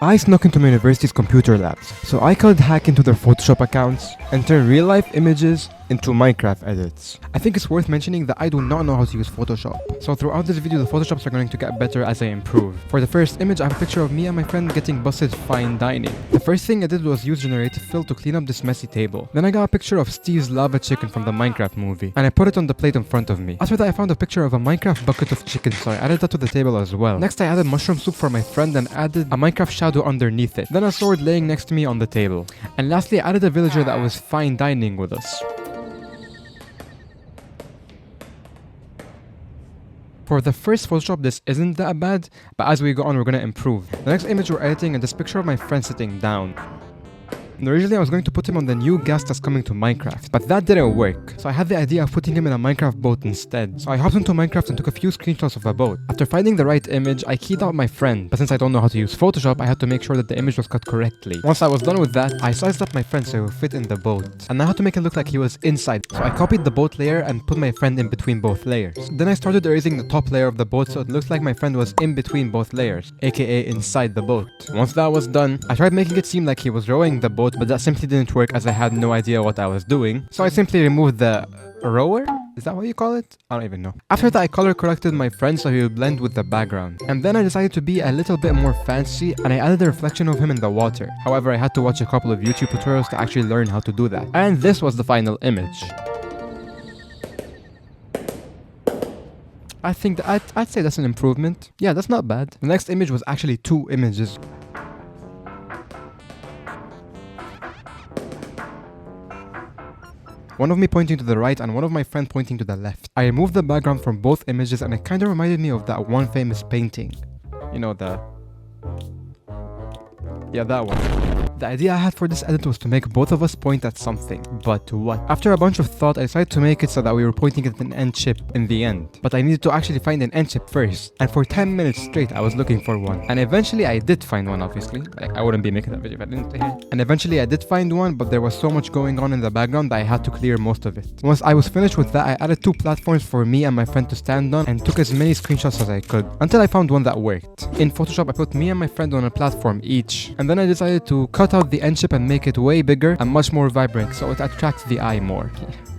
I snuck into my university's computer labs, so I could hack into their Photoshop accounts and turn real-life images into Minecraft edits. I think it's worth mentioning that I do not know how to use Photoshop, so throughout this video the Photoshops are going to get better as I improve. For the first image, I have a picture of me and my friend getting busted fine dining. The first thing I did was use generative fill to clean up this messy table. Then I got a picture of Steve's lava chicken from the Minecraft movie, and I put it on the plate in front of me. After that, I found a picture of a Minecraft bucket of chicken, so I added that to the table as well. Next, I added mushroom soup for my friend and added a Minecraft shadow underneath it. Then a sword laying next to me on the table. And lastly, I added a villager that was fine dining with us. For the first Photoshop, this isn't that bad, but as we go on, we're gonna improve. The next image we're editing is this picture of my friend sitting down. And originally I was going to put him on the new gas that's coming to Minecraft, but that didn't work. So I had the idea of putting him in a Minecraft boat instead. So I hopped into Minecraft and took a few screenshots of a boat. After finding the right image, I keyed out my friend, but since I don't know how to use Photoshop, I had to make sure that the image was cut correctly. Once I was done with that, I sized up my friend so he would fit in the boat. And I had to make it look like he was inside. So I copied the boat layer and put my friend in between both layers. Then I started erasing the top layer of the boat so it looks like my friend was in between both layers, aka inside the boat. Once that was done, I tried making it seem like he was rowing the boat, but that simply didn't work as I had no idea what I was doing. So I simply removed the rower? Is that what you call it? I don't even know. After that, I color corrected my friend so he would blend with the background. And then I decided to be a little bit more fancy and I added a reflection of him in the water. However, I had to watch a couple of YouTube tutorials to actually learn how to do that. And this was the final image. I think that I'd say that's an improvement. Yeah, that's not bad. The next image was actually two images. One of me pointing to the right and one of my friend pointing to the left. I removed the background from both images and it kind of reminded me of that one famous painting. You know, yeah, that one. The idea I had for this edit was to make both of us point at something. But what? After a bunch of thought, I decided to make it so that we were pointing at an end chip in the end. But I needed to actually find an end chip first. And for 10 minutes straight, I was looking for one. And eventually I did find one, obviously. Like, I wouldn't be making that video if I didn't. And eventually I did find one, but there was so much going on in the background that I had to clear most of it. Once I was finished with that, I added two platforms for me and my friend to stand on and took as many screenshots as I could. Until I found one that worked. In Photoshop, I put me and my friend on a platform each. And then I decided to cut out the end chip and make it way bigger and much more vibrant so it attracts the eye more.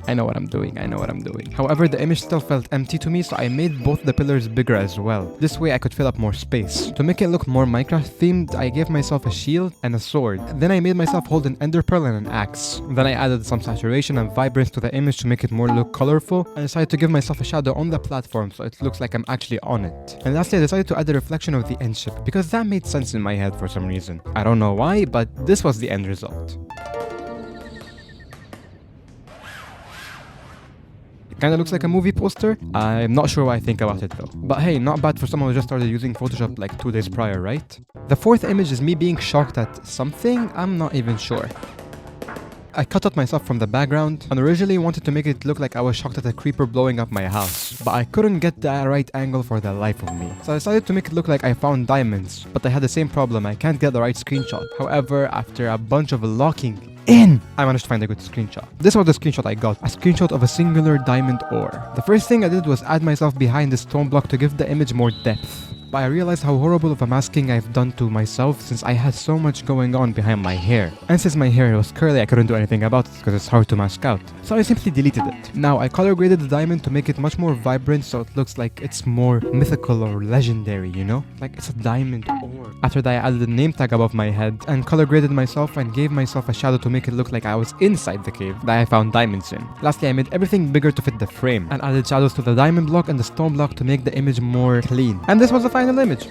I know what I'm doing. However, the image still felt empty to me, so I made both the pillars bigger as well. This way I could fill up more space. To make it look more Minecraft themed, I gave myself a shield and a sword. Then I made myself hold an ender pearl and an axe. Then I added some saturation and vibrance to the image to make it more look colorful, and decided to give myself a shadow on the platform so it looks like I'm actually on it. And lastly, I decided to add a reflection of the end chip because that made sense in my head for some reason. I don't know why, but this was the end result. Kinda looks like a movie poster. I'm not sure what I think about it though. But hey, not bad for someone who just started using Photoshop like 2 days prior, right? The fourth image is me being shocked at something. I'm not even sure. I cut out myself from the background and originally wanted to make it look like I was shocked at a creeper blowing up my house. But I couldn't get the right angle for the life of me. So I decided to make it look like I found diamonds. But I had the same problem, I can't get the right screenshot. However, after a bunch of locking I managed to find a good screenshot. This was the screenshot I got. A screenshot of a singular diamond ore. The first thing I did was add myself behind the stone block to give the image more depth. But I realized how horrible of a masking I've done to myself since I had so much going on behind my hair. And since my hair was curly, I couldn't do anything about it because it's hard to mask out. So I simply deleted it. Now I color graded the diamond to make it much more vibrant so it looks like it's more mythical or legendary, you know? Like it's a diamond ore. After that I added a name tag above my head and color graded myself and gave myself a shadow to make it look like I was inside the cave that I found diamonds in. Lastly, I made everything bigger to fit the frame and added shadows to the diamond block and the stone block to make the image more clean. And this was the final image.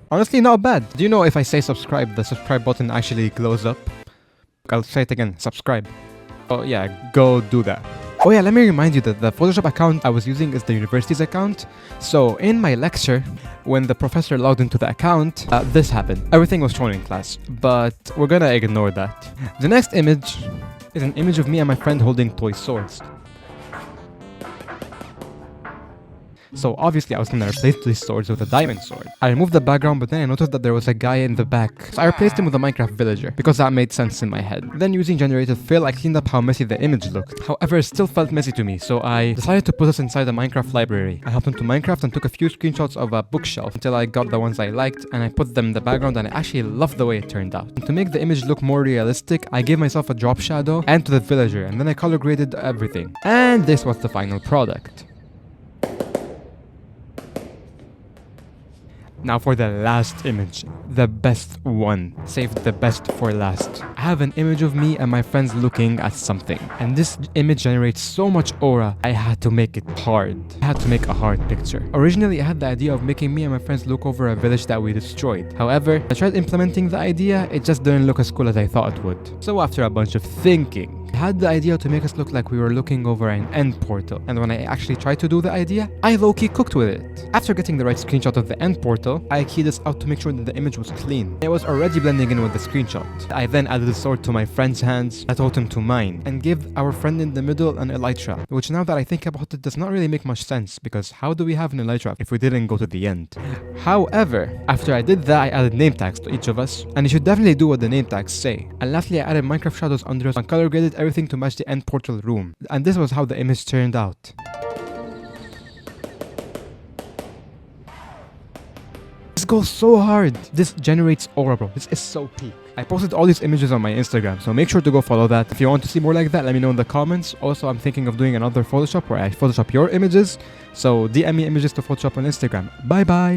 Honestly, not bad. Do you know if I say subscribe, the subscribe button actually glows up? I'll say it again, subscribe. Oh yeah, go do that. Oh yeah, let me remind you that the Photoshop account I was using is the university's account. So in my lecture, when the professor logged into the account, this happened. Everything was shown in class, but we're gonna ignore that. The next image is an image of me and my friend holding toy swords. So obviously I was gonna replace these swords with a diamond sword. I removed the background, but then I noticed that there was a guy in the back. So I replaced him with a Minecraft villager because that made sense in my head. Then using generated fill, I cleaned up how messy the image looked. However, it still felt messy to me, so I decided to put us inside a Minecraft library. I hopped into Minecraft and took a few screenshots of a bookshelf until I got the ones I liked, and I put them in the background, and I actually loved the way it turned out. And to make the image look more realistic, I gave myself a drop shadow and to the villager, and then I color graded everything. And this was the final product. Now for the last image, the best one. Saved the best for last. I have an image of me and my friends looking at something, and this image generates so much aura, I had to make it hard. I had to make a hard picture. Originally, I had the idea of making me and my friends look over a village that we destroyed. However, I tried implementing the idea, it just didn't look as cool as I thought it would. So after a bunch of thinking, I had the idea to make us look like we were looking over an end portal, and when I actually tried to do the idea, I low-key cooked with it. After getting the right screenshot of the end portal, I keyed this out to make sure that the image was clean. It was already blending in with the screenshot. I then added the sword to my friend's hands, a totem to mine, and gave our friend in the middle an elytra, which now that I think about it does not really make much sense, because how do we have an elytra if we didn't go to the end? However, after I did that, I added name tags to each of us, and you should definitely do what the name tags say. And lastly, I added Minecraft shadows under us and color graded everything to match the end portal room. And this was how the image turned out. This goes so hard. This generates aura, bro. This is so peak. I posted all these images on my Instagram, so make sure to go follow that. If you want to see more like that, let me know in the comments. Also, I'm thinking of doing another Photoshop where I Photoshop your images. So DM me images to Photoshop on Instagram. Bye bye.